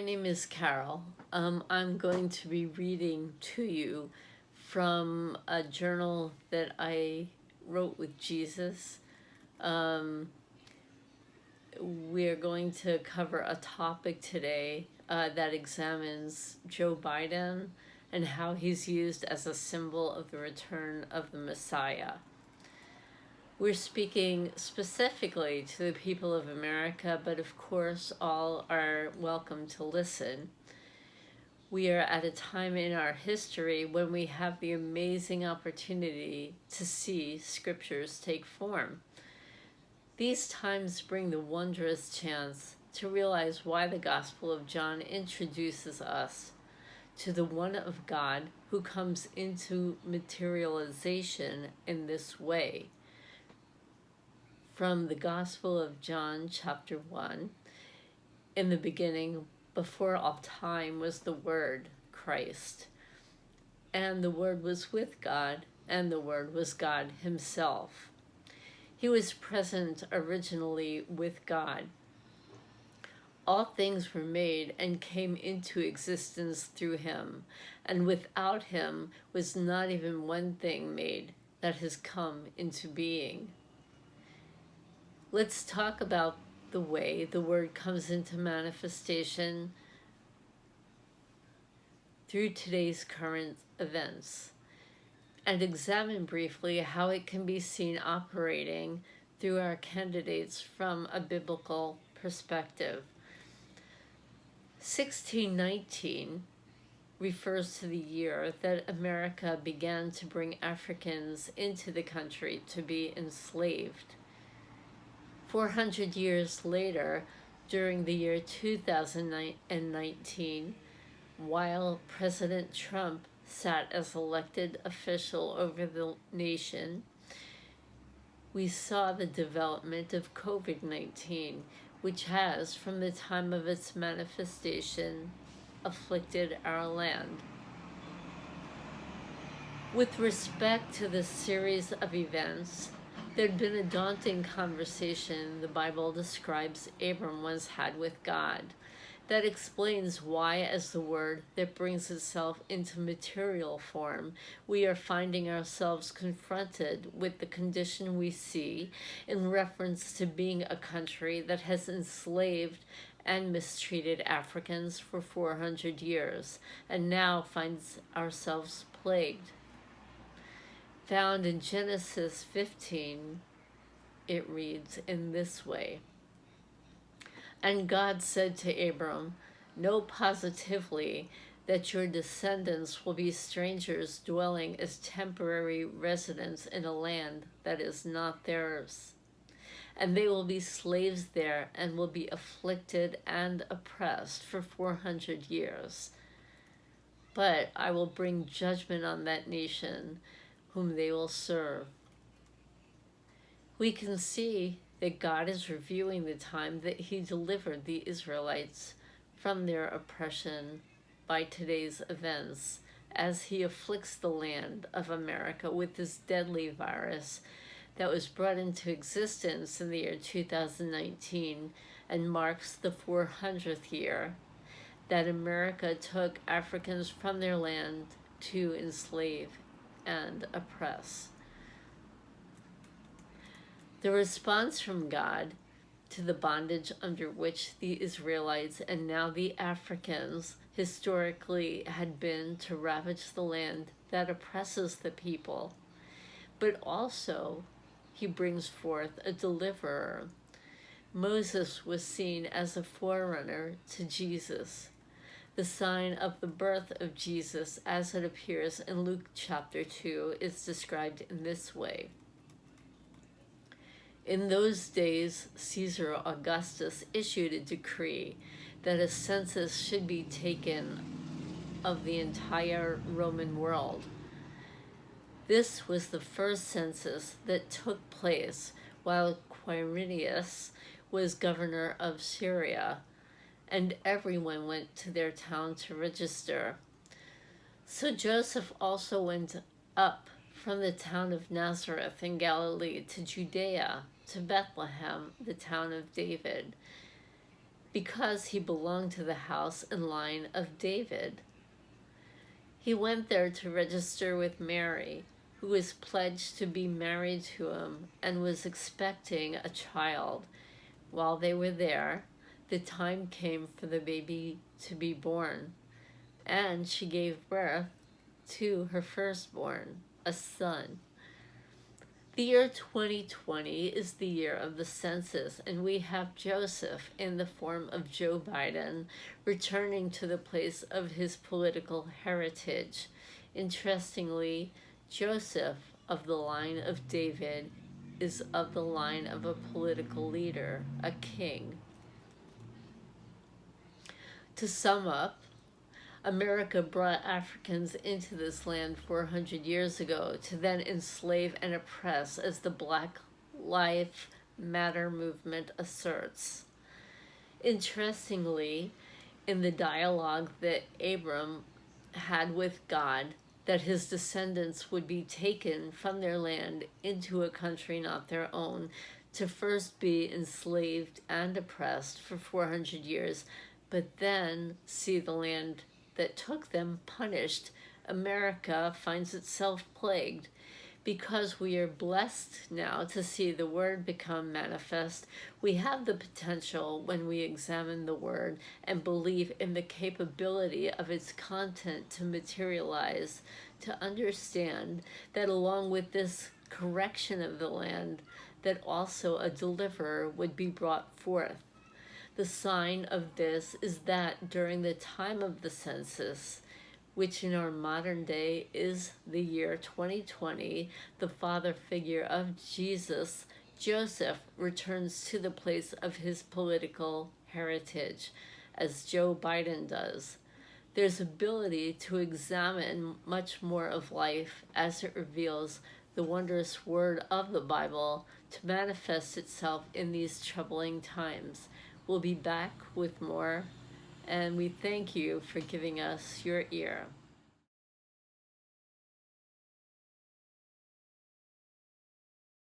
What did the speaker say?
name is Carol. I'm going to be reading to you from a journal that I wrote with Jesus. We're going to cover a topic today that examines Joe Biden and how he's used as a symbol of the return of the Messiah. We're speaking specifically to the people of America, but of course, all are welcome to listen. We are at a time in our history when we have the amazing opportunity to see scriptures take form. These times bring the wondrous chance to realize why the Gospel of John introduces us to the one of God who comes into materialization in this way. From the Gospel of John, chapter 1, in the beginning, before all time, was the Word, Christ. And the Word was with God, and the Word was God himself. He was present originally with God. All things were made and came into existence through him, and without him was not even one thing made that has come into being. Let's talk about the way the Word comes into manifestation through today's current events, and examine briefly how it can be seen operating through our candidates from a biblical perspective. 1619 refers to the year that America began to bring Africans into the country to be enslaved. 400 years later, during the year 2019, while President Trump sat as elected official over the nation, we saw the development of COVID-19, which has, from the time of its manifestation, afflicted our land. With respect to this series of events, there had been a daunting conversation the Bible describes Abram once had with God that explains why, as the Word that brings itself into material form, we are finding ourselves confronted with the condition we see in reference to being a country that has enslaved and mistreated Africans for 400 years and now finds ourselves plagued. Found in Genesis 15, it reads in this way: "And God said to Abram, know positively that your descendants will be strangers dwelling as temporary residents in a land that is not theirs. And they will be slaves there and will be afflicted and oppressed for 400 years. But I will bring judgment on that nation whom they will serve." We can see that God is reviewing the time that he delivered the Israelites from their oppression by today's events, as he afflicts the land of America with this deadly virus that was brought into existence in the year 2019 and marks the 400th year that America took Africans from their land to enslave and oppress. The response from God to the bondage under which the Israelites and now the Africans historically had been to ravage the land that oppresses the people, but also he brings forth a deliverer. Moses was seen as a forerunner to Jesus. The sign of the birth of Jesus, as it appears in Luke chapter 2, is described in this way: "In those days, Caesar Augustus issued a decree that a census should be taken of the entire Roman world. This was the first census that took place while Quirinius was governor of Syria, and everyone went to their town to register. So Joseph also went up from the town of Nazareth in Galilee to Judea, to Bethlehem, the town of David, because he belonged to the house and line of David. He went there to register with Mary, who was pledged to be married to him and was expecting a child. While they were there, the time came for the baby to be born, and she gave birth to her firstborn, a son. The year 2020 is the year of the census, and we have Joseph in the form of Joe Biden returning to the place of his political heritage. Interestingly, Joseph of the line of David is of the line of a political leader, a king. To sum up, America brought Africans into this land 400 years ago to then enslave and oppress, as the Black Lives Matter movement asserts. Interestingly, in the dialogue that Abram had with God, that his descendants would be taken from their land into a country not their own, to first be enslaved and oppressed for 400 years, but then see the land that took them punished, America finds itself plagued. Because we are blessed now to see the Word become manifest, we have the potential, when we examine the Word and believe in the capability of its content to materialize, to understand that along with this correction of the land, that also a deliverer would be brought forth. The sign of this is that during the time of the census, which in our modern day is the year 2020, the father figure of Jesus, Joseph, returns to the place of his political heritage, as Joe Biden does. There's ability to examine much more of life as it reveals the wondrous word of the Bible to manifest itself in these troubling times. We'll be back with more, and we thank you for giving us your ear.